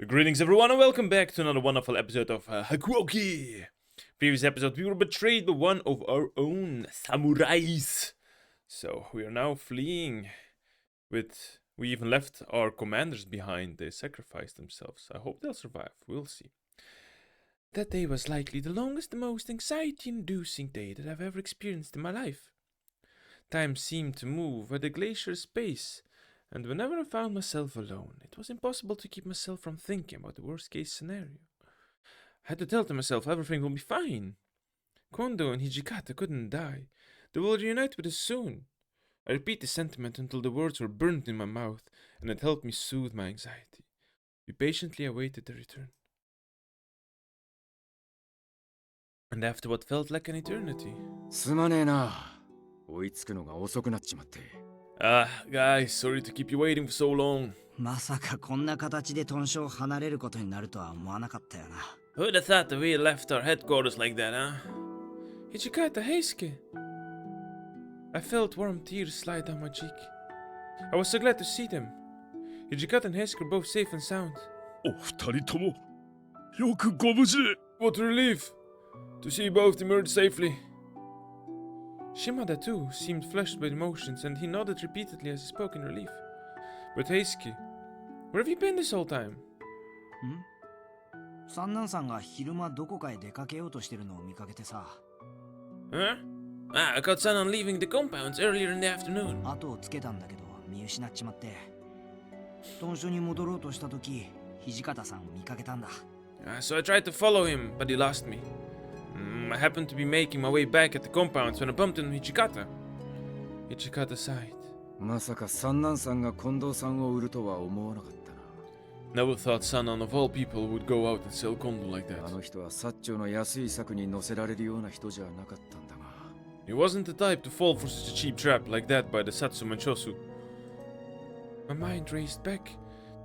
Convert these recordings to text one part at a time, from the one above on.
Greetings everyone and welcome back to another wonderful episode of Hakuoki. Previous episode we were betrayed by one of our own samurais. So we are now fleeing we even left our commanders behind. They sacrificed themselves. I hope they'll survive. We'll see. That day was likely the longest, the most anxiety-inducing day that I've ever experienced in my life. Time seemed to move at a glacier's pace. And whenever I found myself alone, it was impossible to keep myself from thinking about the worst-case scenario. I had to tell to myself everything will be fine. Kondo and Hijikata couldn't die. They will reunite with us soon. I repeat the sentiment until the words were burned in my mouth, and it helped me soothe my anxiety. We patiently awaited their return. And after what felt like an eternity... guys, sorry to keep you waiting for so long. まさかこんな形でトンショを離れることになるとは思わなかったよな。 Who'd have thought that we had left our headquarters like that, huh? Hijikata, Heisuke. I felt warm tears slide down my cheek. I was so glad to see them. Hijikata and Heisuke were both safe and sound. お二人ともよくご無事で。 What a relief to see you both emerge safely. Shimada too seemed flushed with emotions, and he nodded repeatedly as he spoke in relief. But Heisuke, where have you been this whole time? 三男さんが昼間どこかへ出かけようとしてるのを見かけてさ。 Huh? I caught Sanan leaving the compounds earlier in the afternoon. 後をつけたんだけど見失っちまって。トンショに戻ろうとした時、土方さんを見かけたんだ。So I tried to follow him, but he lost me. I happened to be making my way back at the compounds when I bumped into Hijikata. Hijikata sighed. まさか三男さんが近藤さんを売るとは思わなかったな。 Never thought Sanan of all people would go out and sell Kondo like that. あの人は薩長の安い策に乗せられるような人じゃなかったんだが。 He wasn't the type to fall for such a cheap trap like that by the Satsuma Chosu. My mind raced back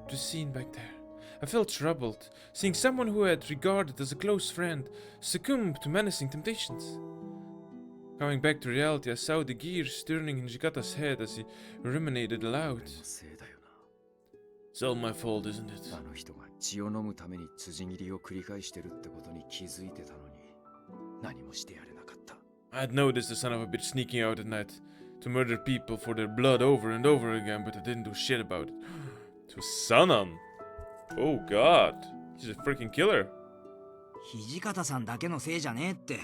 to the scene back there. I felt troubled, seeing someone who I had regarded as a close friend succumb to menacing temptations. Coming back to reality, I saw the gears turning in Hijikata's head as he ruminated aloud. It's all my fault, isn't it? あの人が血を飲むために辻斬りを繰り返してるってことに気づいてたのに、何もしてやれなかった。 I had noticed the son of a bitch sneaking out at night to murder people for their blood over and over again, but I didn't do shit about it. To Sanan! Oh god, he's a freaking killer. 土方さんだけのせいじゃねえって。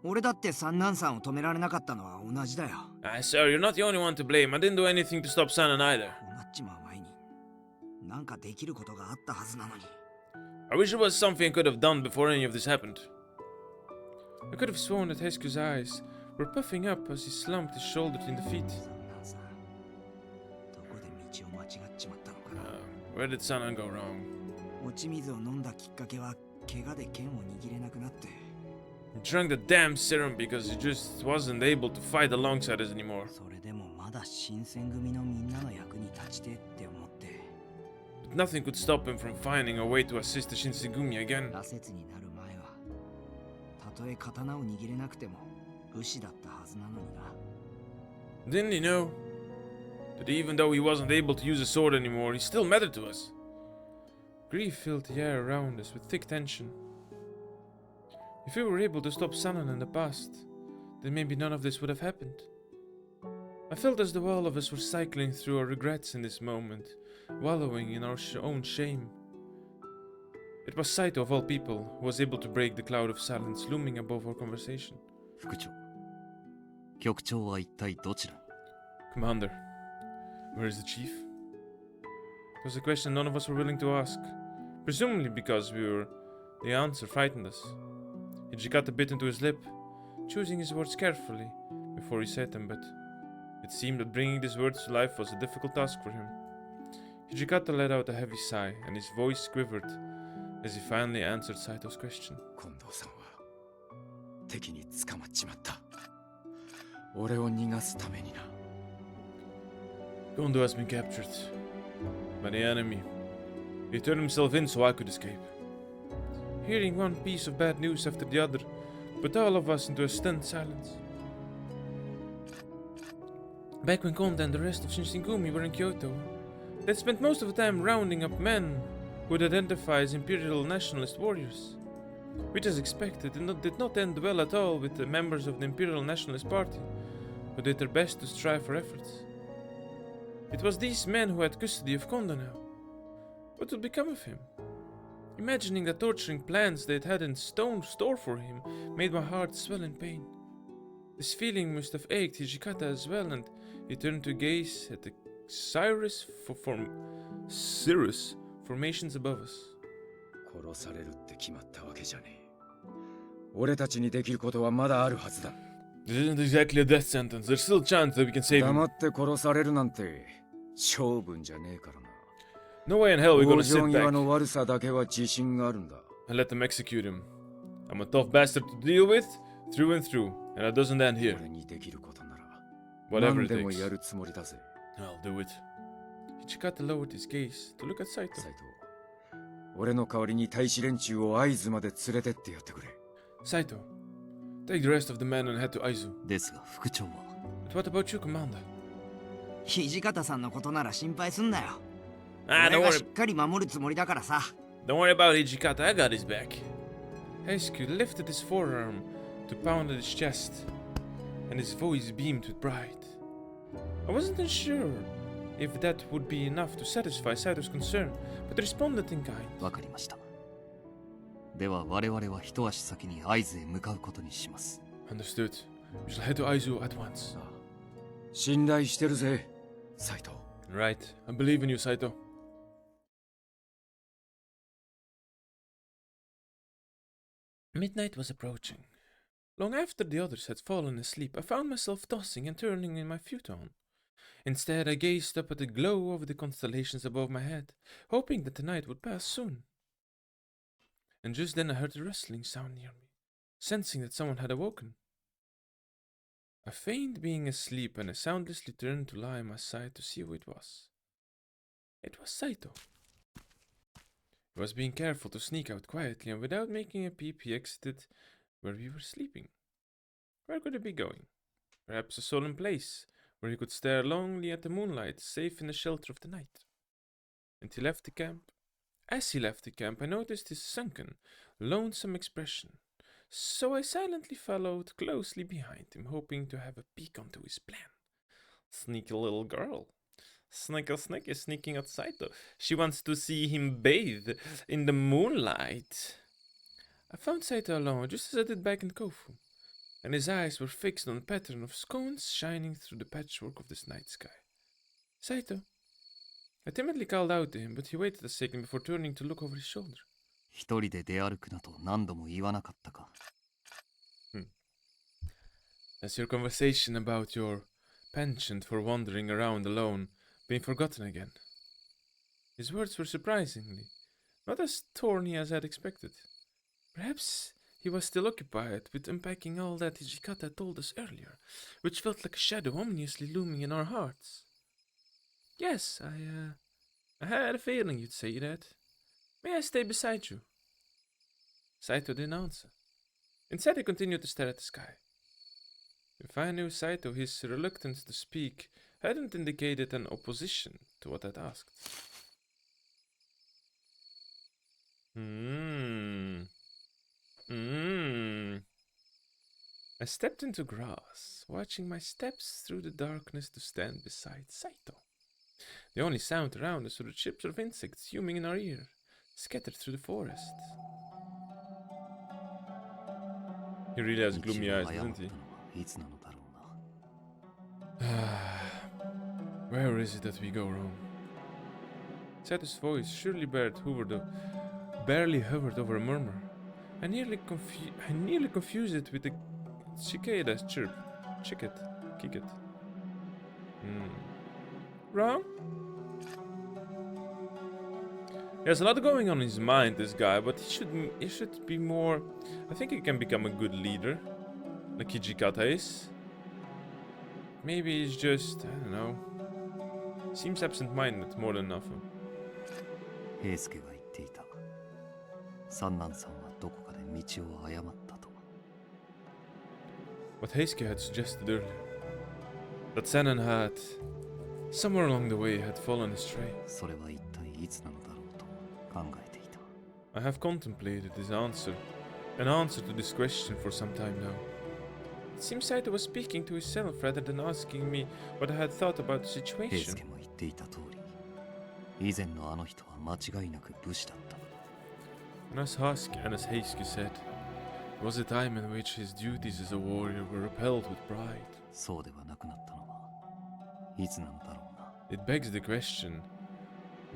俺だって三男さんを止められなかったのは同じだよ。Sir, you're not the only one to blame. I didn't do anything to stop Sanan either. こうなっちまう前に、なんかできることがあったはずなのに。 I wish there was something I could have done before any of this happened. I could have sworn that Heisuke's eyes were puffing up as he slumped his shoulder between the feet. 三男さん、どこで道を間違っちまったのかな。 Where did Sanan go wrong? 落ち水を飲んだきっかけは怪我で剣を握れなくなって。 He drank the damn serum because he just wasn't able to fight alongside us anymore. それでもまだ新選組のみんなの役に立ちてって思って。 But nothing could stop him from finding a way to assist the Shinsengumi again. 羅刹になる前は、たとえ刀を握れなくても武士だったはずなのにな。 Didn't he know that even though he wasn't able to use a sword anymore, he still mattered to us? Grief filled the air around us with thick tension. If we were able to stop Sanan in the past, then maybe none of this would have happened. I felt as though all of us were cycling through our regrets in this moment, wallowing in our own shame. It was Saito of all people who was able to break the cloud of silence looming above our conversation. 副長、局長は一体どちらに？ Commander, where is the chief? It was a question none of us were willing to ask, presumably because the answer frightened us. Hijikata bit into his lip, choosing his words carefully before he said them, but it seemed that bringing these words to life was a difficult task for him. Hijikata let out a heavy sigh, and his voice quivered as he finally answered Saito's question. 近藤さんは敵に捕まっちまった。俺を逃がすためにな。 Kondo has been captured by the enemy. He turned himself in so I could escape. Hearing one piece of bad news after the other put all of us into a stunned silence. Back when Kondo and the rest of Shinsengumi were in Kyoto, they'd spent most of the time rounding up men would identify as imperial nationalist warriors. Which, as expected, did not end well at all with the members of the Imperial Nationalist Party, who did their best to strive for efforts. It was these men who had custody of Kondo now. What would become of him? Imagining the torturing plans they'd had in store for him made my heart swell in pain. This feeling must have ached Hijikata as well, and he turned to gaze at the cirrus formations above us. 殺されるって決まったわけじゃねえ。俺たちにできることはまだあるはずだ。This isn't exactly a death sentence. There's still a chance that we can save him. 黙って殺されるなんて勝負じゃねえからな。No way in hell we're gonna sit 往生際 back の悪さだけは自信があるんだ。 and let them execute him. I'm a tough bastard to deal with, through and through, and that doesn't end here. 俺にできることなら Whatever 何 it でも takes, やるつもりだぜ。 I'll do it. Hichikata lowered his gaze to look at Saito. サイト、俺の代わりに大使連中を会津まで連れてってやってくれ。 Saito, take the rest of the men and head to Aizu. ですが副長は But what about you, Commander? 土方さんのことなら心配すんなよ。 Ah, 俺 don't がし worry, っかり守るつもりだからさ。 don't worry about Hijikata. I got his back. Heisuke lifted his forearm to pound at his chest, and his voice beamed with pride. I wasn't unsure if that would be enough to satisfy Saito's concern, but responded in kind. わかりました。では我々は一足先に会津へ向かうことにします。 Understood. We shall head to Aizu at once. 信頼してるぜ、サイト。 Right. I believe in you, Saito. Midnight was approaching. Long after the others had fallen asleep, I found myself tossing and turning in my futon. Instead, I gazed up at the glow of the constellations above my head, hoping that the night would pass soon. And just then I heard a rustling sound near me, sensing that someone had awoken. I feigned being asleep and I soundlessly turned to lie on my side to see who it was. It was Saito. He was being careful to sneak out quietly, and without making a peep, he exited where we were sleeping. Where could he be going? Perhaps a solemn place, where he could stare longingly at the moonlight, safe in the shelter of the night. And he left the camp. As he left the camp, I noticed his sunken, lonesome expression, so I silently followed closely behind him, hoping to have a peek onto his plan. Sneaky little girl. Snickle Snick is sneaking at Saito. She wants to see him bathe in the moonlight. I found Saito alone, just as I did back in Kofu, and his eyes were fixed on a pattern of scones shining through the patchwork of this night sky. Saito. I timidly called out to him, but he waited a second before turning to look over his shoulder. 一人で出歩くなと何度も言わなかったか。Has your conversation about your penchant for wandering around alone been forgotten again? His words were surprisingly not as thorny as I had expected. Perhaps he was still occupied with unpacking all that Hijikata told us earlier, which felt like a shadow ominously looming in our hearts. Yes, I had a feeling you'd say that. May I stay beside you? Saito didn't answer. Instead, he continued to stare at the sky. If I knew Saito, his reluctance to speak hadn't indicated an opposition to what I'd asked. I stepped into grass, watching my steps through the darkness to stand beside Saito. The only sound around us were the chips of insects humming in our ear, scattered through the forest. He really has gloomy eyes, doesn't he? いつなのだろうな。 Where is it that we go wrong? Sato's voice surely barely hovered over a murmur. I nearly confused it with a cicada's chirp. Kick it. Wrong? He has a lot going on in his mind, this guy, but he should be more. I think he can become a good leader, like Hijikata is. Maybe he's just, I don't know. Seems absent-minded more than nothing. 平助が言っていた。三男さんはどこかで道を誤ったと。What Heisuke had suggested earlier. That Sennen somewhere along the way, had fallen astray. それは一体いつなのだろうと考えていた。 I have contemplated an answer to this question for some time now. It seems Saito was speaking to himself rather than asking me what I had thought about the 平 situation. 助も言っていた通り、以前のあの人は間違いなく武士だった。 And as Heisuke said, there was a time in which his duties as a warrior were upheld with pride. そうではなくなったのはいつなのだろうな。 It begs the question,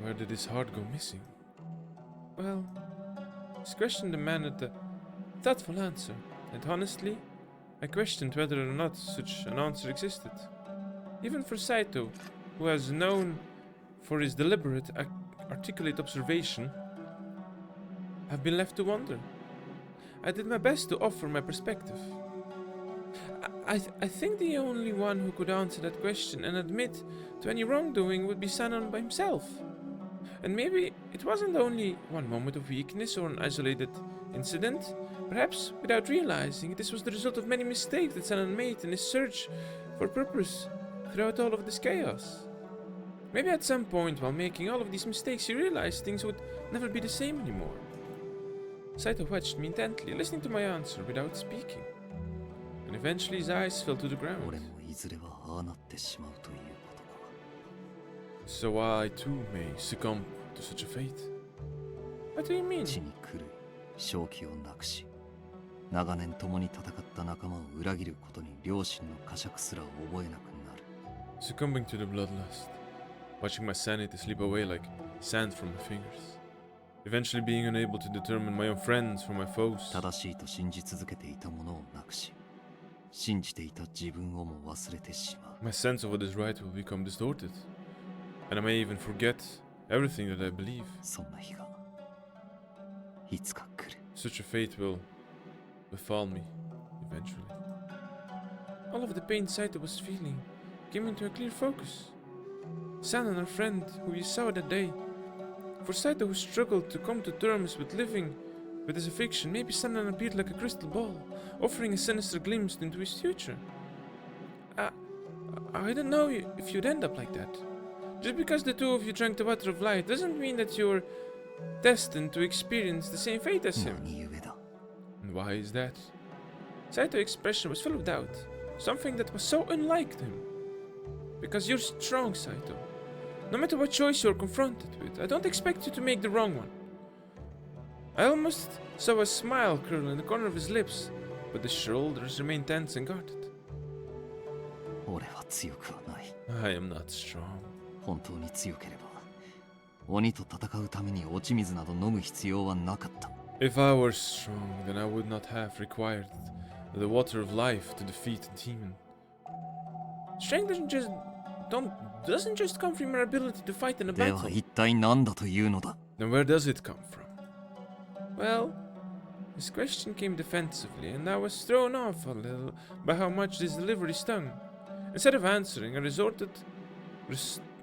where did his heart go missing? Well, this question demanded a thoughtful answer, and honestly, I questioned whether or not such an answer existed. Even for Saito, who has known for his deliberate, articulate observation, I've been left to wonder. I did my best to offer my perspective. I think the only one who could answer that question and admit to any wrongdoing would be Sanon by himself. And maybe it wasn't only one moment of weakness or an isolated incident. Perhaps, without realizing, this was the result of many mistakes that Sanon made in his search for purpose throughout all of this chaos. Maybe at some point while making all of these mistakes he realized things would never be the same anymore. Saito watched me intently, listening to my answer without speaking. And eventually his eyes fell to the 俺 ground. もいずれはああなってしまうということか。 So I too may succumb to such a fate. What do you mean? 地に狂い、正気をなくし、長年共に戦った仲間を裏切ることに良心の呵責すら覚えなくなる。 Succumbing to the bloodlust, watching my sanity slip away like sand from my fingers. Eventually being unable to determine my own friends from my foes. 正しいと信じ続けていたものをなくし、信じていた自分をも忘れてしまう。 My sense of what is right will become distorted. And I may even forget everything that I believe. そんな日がいつか来る。 Such a fate will befall me eventually. All of the pain Saito was feeling came into a clear focus. Sanon, our friend who we saw that day. For Saito, who struggled to come to terms with living with his affliction, maybe Sanon appeared like a crystal ball, offering a sinister glimpse into his future. I don't know if you'd end up like that. Just because the two of you drank the water of life doesn't mean that you're destined to experience the same fate as him. 何故だ。 And why is that? Saito's expression was full of doubt, something that was so unlike him. Because you're strong, Saito. No matter what choice you're confronted with, I don't expect you to make the wrong one. I almost saw a smile curl in the corner of his lips, but his shoulders remained tense and guarded. 俺は強くはない。 I am not strong. 本当に強ければ、鬼と戦うために落ち水など飲む必要はなかった。 If I were strong, then I would not have required the water of life to defeat a demon. Strength doesn't just come from your ability to fight in a では battle. 一体何だというのだ。 Then where does it come from? Well, his question came defensively, and I was thrown off a little by how much this delivery stung. Instead of answering, I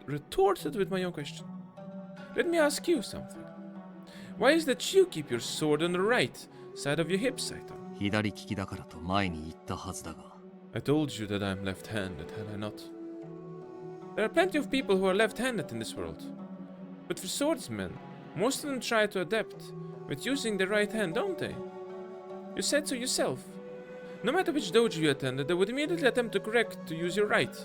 retorted with my own question. Let me ask you something. Why is that you keep your sword on the right side of your hip, Saito? 左利きだからと前に言ったはずだが。 I told you that I'm left-handed, had I not? There are plenty of people who are left-handed in this world. But for swordsmen, most of them try to adapt with using their right hand, don't they? You said so yourself. No matter which dojo you attended, they would immediately attempt to correct to use your right.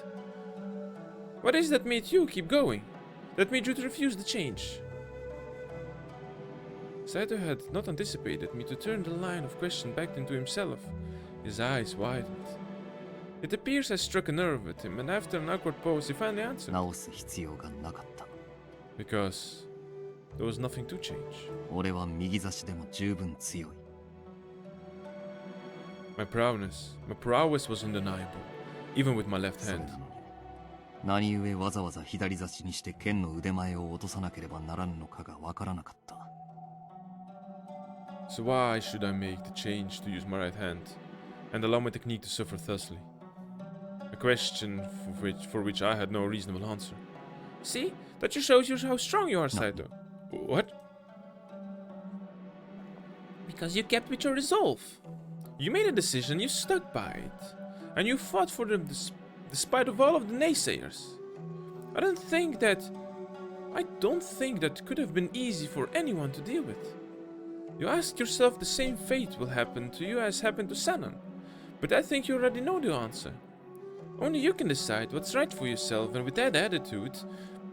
What is that made you keep going? That made you to refuse the change? Saito had not anticipated me to turn the line of question back into himself. His eyes widened. It appears I struck a nerve with him, and after an awkward pause, he finally answered. 直す必要がなかった。 Because there was nothing to change. 俺は右差しでも十分強い。 My prowess was undeniable, even with my left それ hand. なのに、何故わざわざ左差しにして剣の腕前を落とさなければならんのかがわからなかった。 So why should I make the change to use my right hand and allow my technique to suffer thusly? A question for which I had no reasonable answer. See, that just shows you how strong you are, Saito. What? Because you kept with your resolve. You made a decision, you stuck by it, and you fought for them despite of all of the naysayers. I don't think I don't think that could have been easy for anyone to deal with. You ask yourself the same fate will happen to you as happened to Sanan, but I think you already know the answer. Only you can decide what's right for yourself, and with that attitude,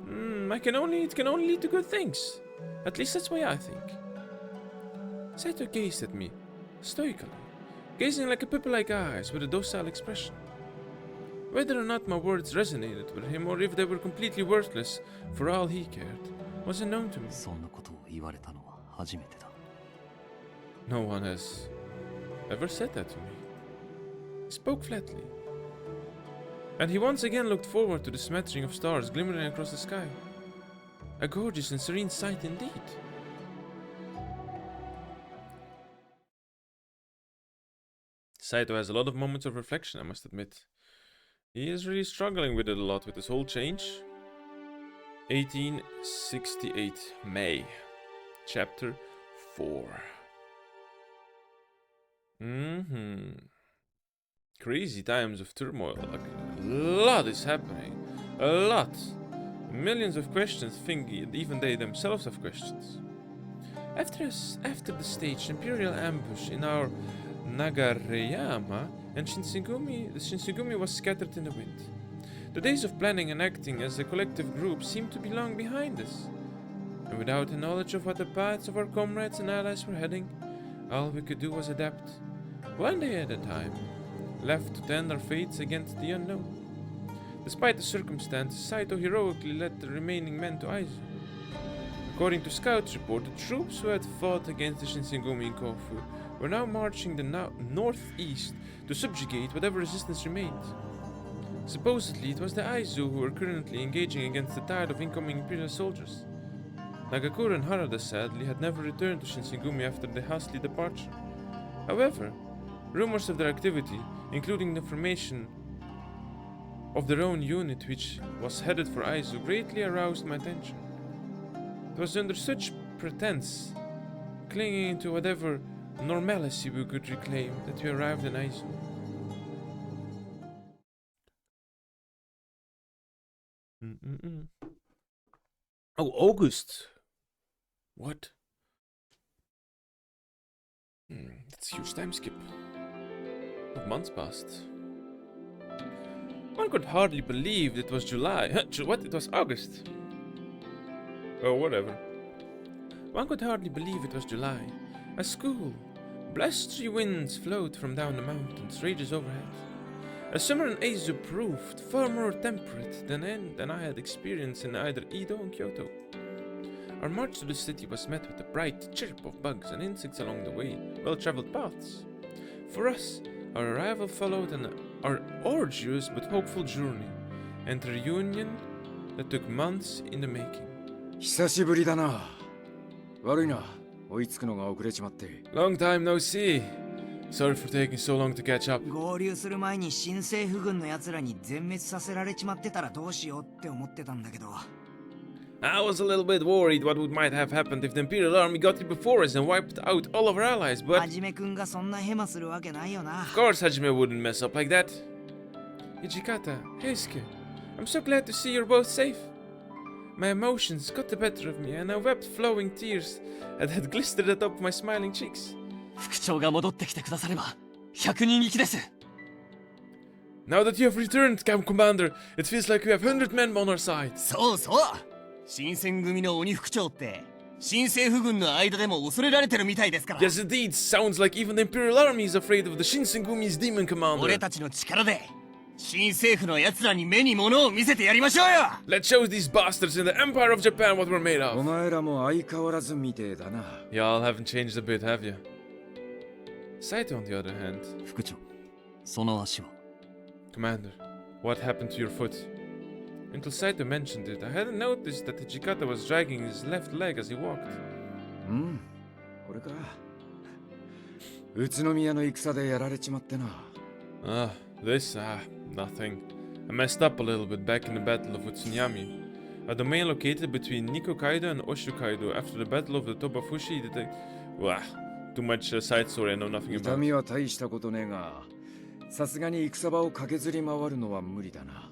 it can only lead to good things. At least that's why I think. Saito gazed at me, stoically, gazing like a puppy-like eyes with a docile expression. Whether or not my words resonated with him, or if they were completely worthless for all he cared, was unknown to me. そんなことを言われたのは初めてだ。 No one has ever said that to me. He spoke flatly. And he once again looked forward to the smattering of stars glimmering across the sky. A gorgeous and serene sight indeed. Saito has a lot of moments of reflection, I must admit. He is really struggling with it a lot with this whole change. 1868, May. Chapter 4. Crazy times of turmoil. Like, a lot is happening. A lot. Millions of questions, think even they themselves have questions. After the staged imperial ambush in our Nagareyama and the Shinsengumi was scattered in the wind. The days of planning and acting as a collective group seemed to be long behind us. And without the knowledge of what the paths of our comrades and allies were heading, all we could do was adapt, one day at a time, left to tend our fates against the unknown. Despite the circumstances, Saito heroically led the remaining men to Aizu. According to scouts report, the troops who had fought against the Shinsengumi in Kofu were now marching the northeast to subjugate whatever resistance remained. Supposedly, it was the Aizu who were currently engaging against the tide of incoming imperial soldiers. Nagakura and Harada sadly had never returned to Shinsengumi after their hasty departure. However, rumors of their activity, including the formation of their own unit which was headed for Aizu, greatly aroused my attention. It was under such pretense, clinging to whatever normalcy we could reclaim, that we arrived in Aizu. Oh, August! What? That's a huge time skip. What months passed? One could hardly believe it was July. What? It was August. Oh, whatever. One could hardly believe it was July. A school. Blustery winds flowed from down the mountains, rages overhead. A summer in Aizu proved far more temperate than I had experienced in either Edo or Kyoto. Our march to the city was met with a bright chirp of bugs and insects along the way, well-traveled paths. For us, our arrival followed our arduous but hopeful journey, and a reunion that took months in the making. 久しぶりだな。悪いな。追いつくのが遅れちまって。Long time no see. Sorry for taking so long to catch up. 合流する前に新政府軍の奴らに全滅させられちまってたらどうしようって思ってたんだけど。I was a little bit worried what might have happened if the Imperial Army got here before us and wiped out all of our allies, but... はじめくんがそんなヘマするわけないよな。Of course Hajime wouldn't mess up like that. Hijikata, Heisuke, I'm so glad to see you're both safe. My emotions got the better of me, and I wept flowing tears that glistered atop my smiling cheeks. 副長が戻ってきてくだされば100人撃です。 Now that you have returned, Camp Commander, it feels like we have 100 men on our side. そうそう。新選組の鬼副長って新政府軍の間でも恐れられてるみたいですから。 Yes, indeed. Sounds like even the Imperial Army is afraid of the Shinsengumi's demon commander. 俺たちの力で新政府の奴らに目に物を見せてやりましょうよ。 Let's show these bastards in the Empire of Japan what we're made お of. 前らも相変わらずみてえだな。 Y'all haven't changed a bit, have you? Saito, on the other hand. 副長、その足は Commander, what happened to your foot? Until Saito mentioned it, I hadn't noticed that Hijikata was dragging his left leg as he walked. これか。宇都宮の戦でやられちまってな。Nothing. I messed up a little bit back in the Battle of Utsunyami, a domain located between Nikokaido and Oshukaido after the Battle of the Tobafushi. Too much side story I know nothing 痛 about. みは大したことねえが、さすがに戦場を駆けずり回るのは無理だな。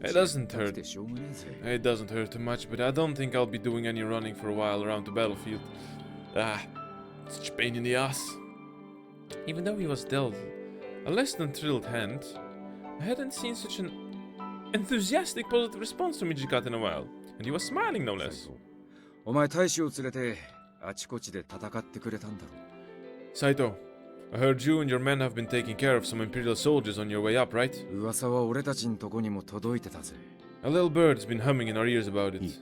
It doesn't たく hurt. てしょうがねえぜ。 It doesn't hurt too much, but I don't think I'll be doing any running for a while around the battlefield. Such a pain in the ass. Even though he was dealt a less than thrilled hand, I hadn't seen such an enthusiastic positive response from Hijikata in a while, and he was smiling no less. お前大使を連れてあちこちで戦ってくれたんだろ。 Saito, I heard you and your men have been taking care of some Imperial soldiers on your way up, right? 噂は俺たちんとこにも届いてたぜ。 A little bird's been humming in our ears about it. いい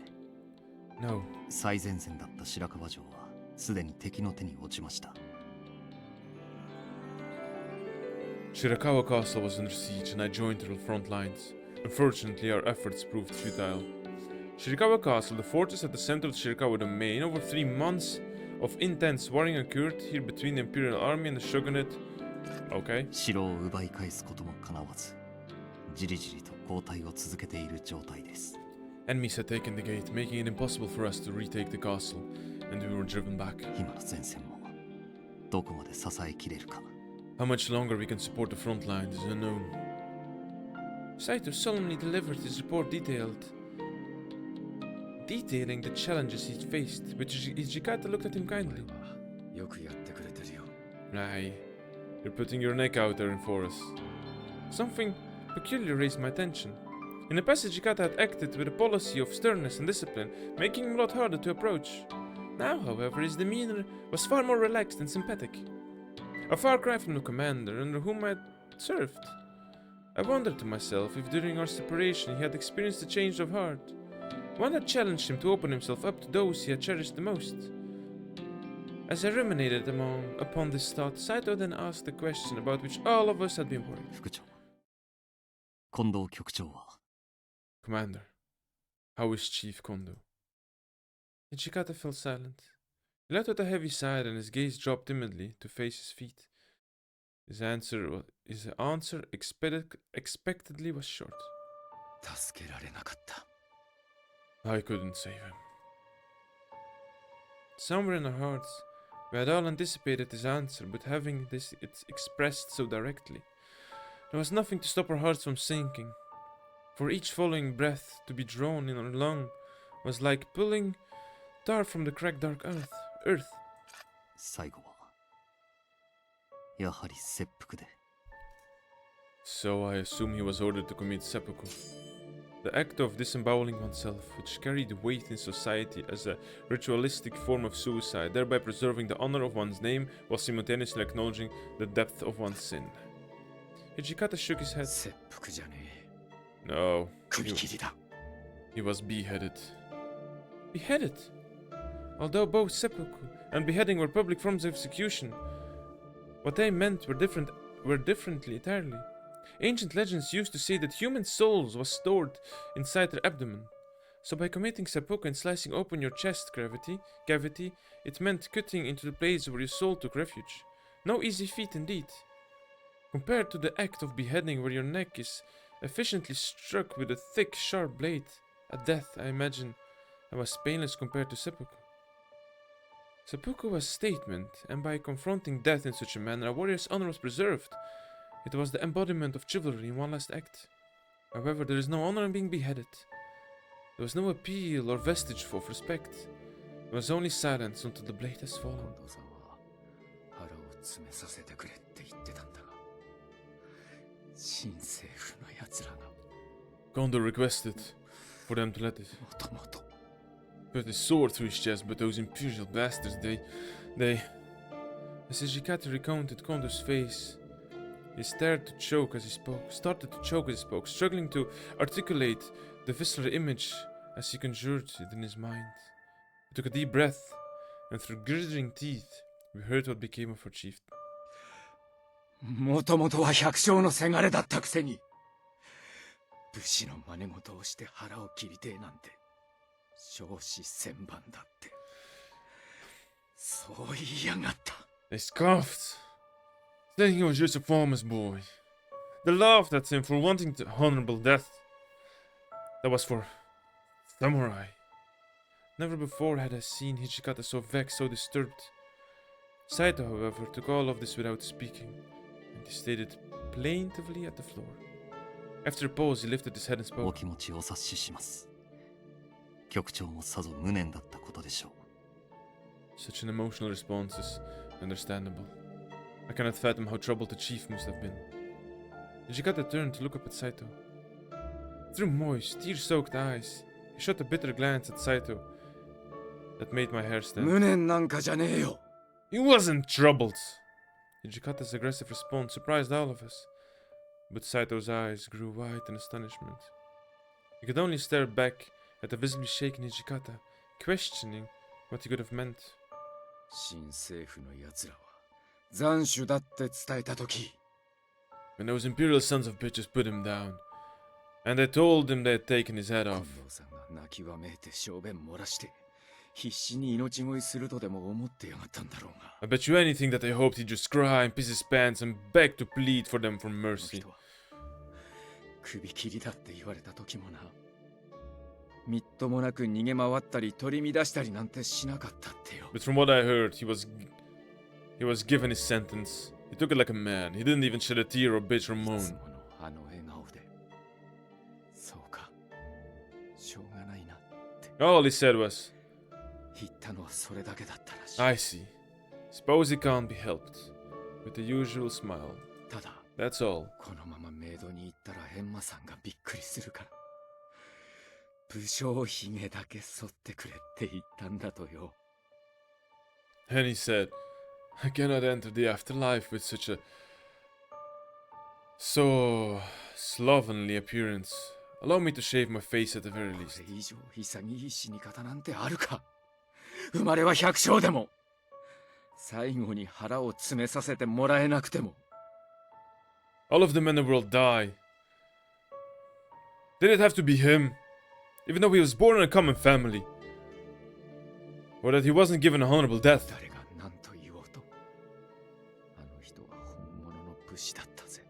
No. 最前線だった白樺城はすでに敵の手に落ちました。 Shirakawa Castle was under siege and I joined the front lines. Unfortunately, our efforts proved futile. Shirakawa Castle, the fortress at the center of the Shirakawa domain, over 3 months of intense warring occurred here between the Imperial Army and the Shogunate. Okay. 城を奪い返すことも叶わず、じりじりと後退を続けている状態です。 Enemies had taken the gate, making it impossible for us to retake the castle, and we were driven back. 今の前線もどこまで支えきれるか。 How much longer we can support the front lines is unknown. Saito solemnly delivered his report detailing the challenges he'd faced, which Hijikata looked at him kindly. よくやってくれてるよ。 Aye, you're putting your neck out there for us. Something peculiar raised my attention. In the past, Hijikata had acted with a policy of sternness and discipline, making him a lot harder to approach. Now, however, his demeanor was far more relaxed and sympathetic. A far cry from the commander under whom I had served. I wondered to myself if during our separation he had experienced a change of heart, one that challenged him to open himself up to those he had cherished the most. As I ruminated upon this thought, Saito then asked a question about which all of us had been worried. 副長、近藤局長は Commander, how is Chief Kondo? Ichikata fell silent. He let out a heavy sigh and his gaze dropped timidly to face his feet. His answer expectedly was short. 助けられなかった。 I couldn't save him. Somewhere in our hearts, we had all anticipated his answer, but having it expressed so directly, there was nothing to stop our hearts from sinking. For each following breath to be drawn in our lung was like pulling tar from the cracked dark earth. 最後はやはり切腹で。 So I assume he was ordered to commit seppuku. The act of disemboweling oneself, which carried weight in society as a ritualistic form of suicide, thereby preserving the honor of one's name while simultaneously acknowledging the depth of one's sin. Hijikata shook his head. 切腹じゃねえ。 No, 首切りだ。 he was beheaded. Beheaded? Although both seppuku and beheading were public forms of execution, what they meant were differently entirely. Ancient legends used to say that human souls was stored inside their abdomen. So by committing seppuku and slicing open your chest cavity, it meant cutting into the place where your soul took refuge. No easy feat indeed. Compared to the act of beheading where your neck is efficiently struck with a thick, sharp blade, a death, I imagine, that was painless compared to seppuku. Seppuku was statement, and by confronting death in such a manner, a warrior's honor was preserved. It was the embodiment of chivalry in one last act. However, there is no honor in being beheaded. There was no appeal or vestige of respect. There was only silence until the blade has fallen. 近藤さんは腹を詰めさせてくれって言ってたんだが、新政府の奴らが Kondo requested for them to let it もともと put his sword through his chest, but those imperial bastards, they... As Hijikata recounted Kondo's face, he started to choke as he spoke, struggling to articulate the visceral image as he conjured it in his mind. He took a deep breath, and through gritting teeth, we heard what became of our chief. もともとは百姓のせがれだったくせに武士の真似事をして腹を切りてえなんて少子千万だってそう言いやがった。 They scoffed, saying he was just a farmer's boy. They laughed at him for wanting the honorable death. That was for samurai. Never before had I seen Hijikata so vexed, so disturbed. Saito, however, took all of this without speaking, and he stared plaintively at the floor. After a pause, he lifted his head and お spoke. 気持ちお察しします。局長もさぞ無念だったことでしょう。 Such an emotional response is understandable. I cannot fathom how troubled the chief must have been. Nijikata turned to look up at Saito. Through moist, tear-soaked eyes, he shot a bitter glance at Saito that made my hair stand. 無念なんかじゃねえよ。 He wasn't troubled! Nijikata's aggressive response surprised all of us, but Saito's eyes grew wide in astonishment. He could only stare back at the visibly shaken Nijikata, questioning what he could have meant. 新政府の奴らは斬首だって伝えたとき、 When those imperial sons of bitches put him down, and they told him they had taken his head 近 off, 藤さんが泣きわめいて小便漏らして必死に命乞いするとでも思ってやがったんだろうが、 I bet you anything that they hoped he'd just cry and piss his pants and beg to plead for them for この mercy. 人は首切りだって言われた時もな、みっともなく逃げ回ったり取り乱したりなんてしなかったってよ。 But from what I heard, he was given his sentence. He took it like a man. He didn't even shed a tear or bitch or い moan. つものあの笑顔で、そうか、しょうがないなって All he said was, 言ったのはそれだけだったらしい。 I see. Suppose it can't be helped. With the usual smile. ただ That's all. このままメイドに行ったらヘンマさんがびっくりするから、武将髭だけ剃ってくれって言ったんだとよ。 And he said, I cannot enter the afterlife with such a so slovenly appearance. Allow me to shave my face at the very こ least. れ以上潔い死に方なんてあるか。生まれは百姓でも最後に腹を詰めさせてもらえなくても。 All of the men in the world die. Did it have to be him? Even though he was born in a common family. Or that he wasn't given a honorable death. 誰が何と言おうと、あの人は本物の武士だったぜ。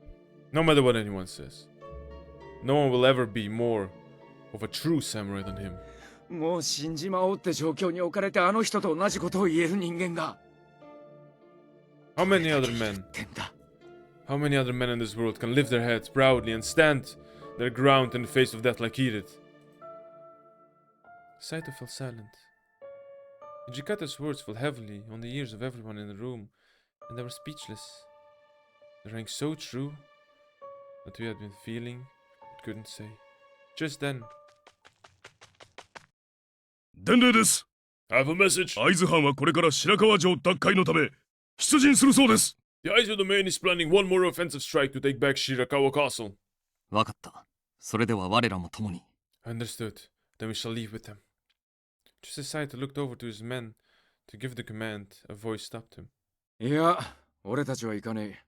No matter what anyone says. No one will ever be more of a true samurai than him. もう死んじまおうって状況に置かれてあの人と同じことを言える人間が How many どれだ other けいる men? ってんだ。 How many other men in this world can lift their heads proudly and stand their ground in the face of death like he did? Saito fell silent. Hijikata's words fell heavily on the ears of everyone in the room, and they were speechless. They rang so true that we had been feeling but couldn't say. Just then, 伝令です。 I have a message. 会津藩はこれから白川城奪回のため出陣するそうです。 The Aizu domain is planning one more offensive strike to take back Shirakawa Castle. わかった。それでは我らも共に。 Understood. Then we shall leave with them. Just as Saito looked over to his men to give the command, a voice stopped him. いや、俺たちは行かねえ。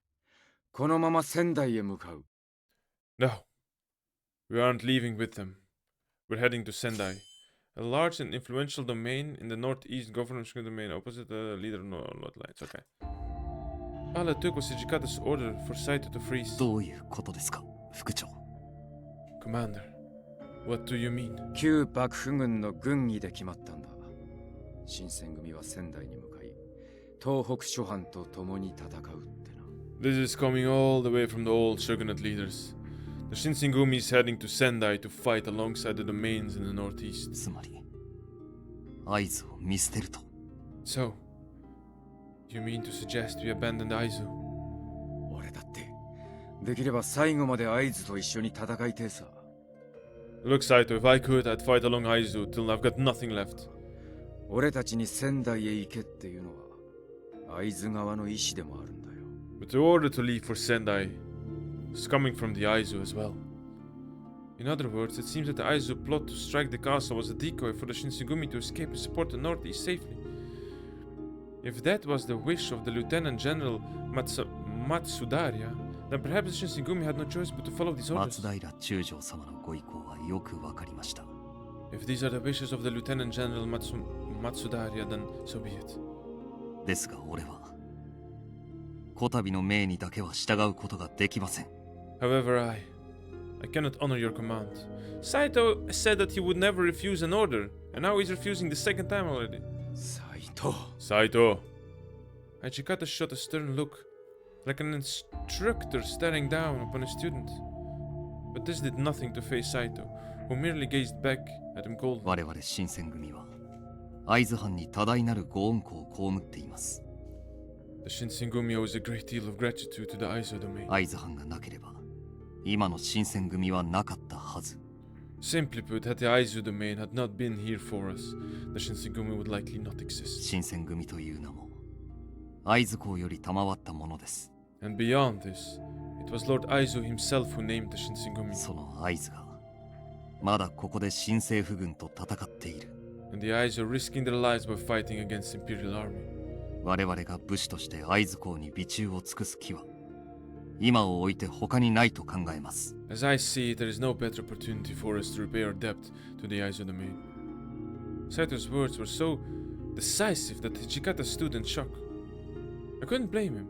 このまま仙台へ向かう。 No, we aren't leaving with them. We're heading to Sendai, a large and influential domain in the northeast governance domain opposite the leader no lines. Okay. All it took was Hijikata's order for Saito to freeze. どういうことですか、副長。 Commander, what do you mean? 旧幕府軍の軍議で決まったんだ。新選組は仙台に向かい、東北諸藩と共に戦うってな。 This is coming all the way from the old shogunate leaders. The Shinsengumi is heading to Sendai to fight alongside the domains in the northeast. つまり、合図を見捨てると。 So, you mean to suggest we abandon the Aizu? 俺だって、できれば最後まで会津と一緒に戦いてえさ。 Look, Saito, if I could, I'd fight along Aizu till I've got nothing left. 俺たちに仙台へ行けっていうのは、会津側の意志でもあるんだよ。 But the order to leave for Sendai is coming from the Aizu as well. In other words, it seems that the Aizu plot to strike the castle was a decoy for the Shinsengumi to escape and support the northeast safely. If that was the wish of the Lieutenant General Matsudaria, then perhaps the Shinsengumi had no choice but to follow these orders. 松平中将様のご意向はよくわかりました。 If these are the wishes of the Lieutenant General Matsudaria, then so be it. ですが俺は、こたびの命にだけは従うことができません。 However, I cannot honor your command. Saito said that he would never refuse an order, and now he's refusing the second time already. 斎藤。 Saito! Hijikata shot a stern look, like an instructor staring down upon a student. But this did nothing to faze Saito, who merely gazed back at him coldly. 我々新選組は会津藩に多大なるご恩顧を被っています。 The Shinsengumi owes a great deal of gratitude to the Aizo domain. 会津藩がなければ今の新選組はなかったはず。 Simply put, had the Aizu domain had not been here for us, the Shinsengumi would likely not exist. 新選組という名も会津公より賜ったものです。 And beyond this, it was Lord Aizu himself who named the Shinsengumi. その会津がまだここで新政府軍と戦っている。 And the Aizu risking their lives by fighting against Imperial Army. 我々が武士として会津公に備中を尽くす気は今を置いて他にないと考えます。 As I see it, there is no better opportunity for us to repay our debt to the Aizu domain. Saito's words were so decisive that Hijikata stood in shock. I couldn't blame him.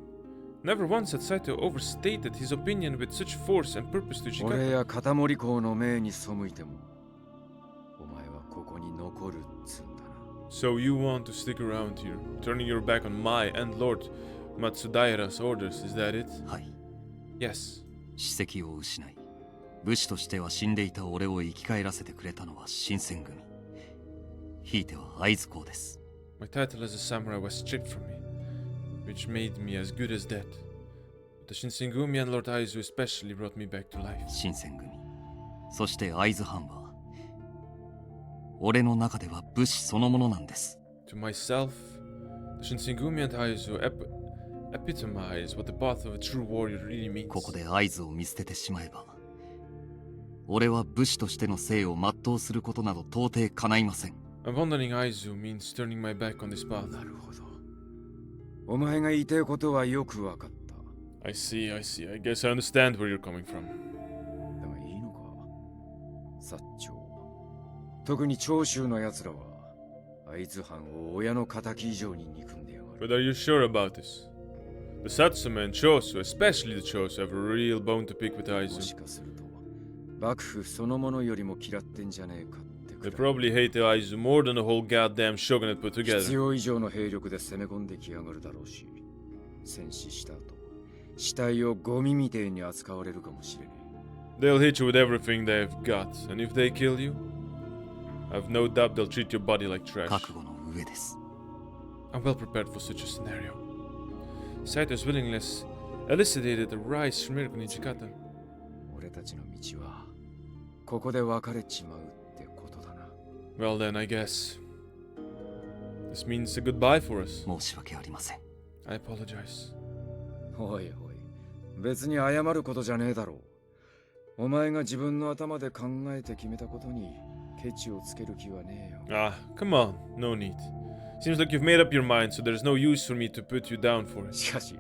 Never once had Saito overstated his opinion with such force and purpose to 俺 Hijikata. や片森公の命に背いてもお前はここに残るっつうんだな。 So you want to stick around here, turning your back on my and Lord Matsudaira's orders, is that it? はい。 Yes. 史跡を失い武士としては死んでいた俺を生き返らせてくれたのは新選組。ひいては会津公です。 My title as a samurai was stripped from me, which made me as good as dead. But the Shinsengumi and Lord Aizu especially brought me back to life. 新選組そして会津藩は俺の中では武士そのものなんです。 To myself, the Shinsengumi and Aizu epitomize what the path of a true warrior really means. ここで会津を見捨ててしまえば俺は武士としての生を全うすることなど到底叶いません。 Abandoning Aizu means turning my back on this path. なるほど。お前が言いたいことはよくわかった。 I see. I guess I understand where you're coming from. だがいいのか薩長。特に長州の奴らは会津藩を親の敵以上に憎んでやがる。 But are you sure about this? The Satsuma and Chosu, especially the Chosu, have a real bone to pick with も Aizu. しかすると幕府そのものよりも嫌ってんじゃねえかってく They らい probably hate the Aizu more than the whole goddamn shogunate put 必 together. 要以上の兵力で攻め込んできやがるだろうし戦死した後死体をゴミみてえに扱われるかもしれね They'll hit you with everything they've got, and if they kill you, I've no doubt they'll treat your body like trash. 覚悟の上です。 I'm well prepared for such a scenario. Saito's willingness elucidated a rise from Mirko Nijikata. え。俺たちの道はここで別れちまうってことだな。 Well then, I guess. This means a goodbye for us. 申し訳ありません。 I apologize. おいおい、別に謝ることじゃねえだろう。お前が自分の頭で考えて決めたことにケチをつける気はねえよ。 Ah, come on, no need. Seems like you've made up your mind, so there's no use for me to put you down for it. しかし、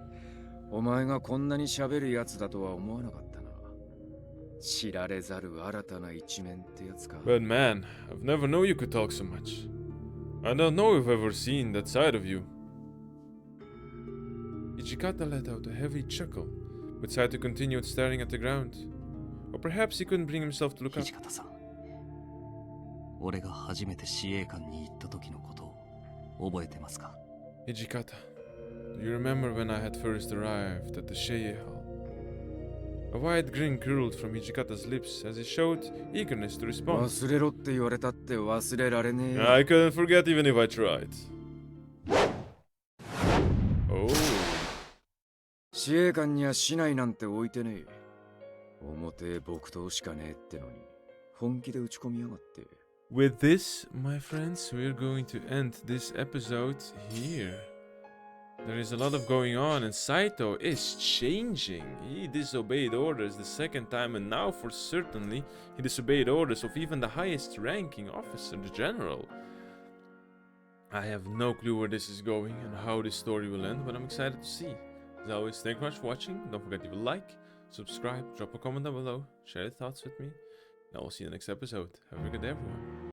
お前がこんなに喋るやつだとは思わなかったな。知られざる新たな一面ってやつか。 But man, I've never known you could talk so much. I don't know if I've ever seen that side of you. Ichikata let out a heavy chuckle, but Saito continued staring at the ground. Or perhaps he couldn't bring himself to look up. 土方さん、俺が初めて司令官に行った時のことを覚えてますか？ Hijikata, do you remember when I had first arrived at the Sheye Hall? A wide grin curled from Hijikata's lips as he showed eagerness to respond. 忘れろって言われたって忘れられねえよ。 I couldn't forget even if I tried. Oh. 司令官には市内なんて置いてねえ。表木刀しかねえってのに本気で打ち込みやがって。 With this, my friends, we're going to end this episode here. There is a lot of going on, and Saito is changing. He disobeyed orders the second time, and now for certainly he disobeyed orders of even the highest ranking officer, the general. I have no clue where this is going and how this story will end, but I'm excited to see. As always, thank you very much for watching. Don't forget to leave a like, subscribe, drop a comment down below, share your thoughts with me, and I will see you in the next episode. Have a good day, everyone.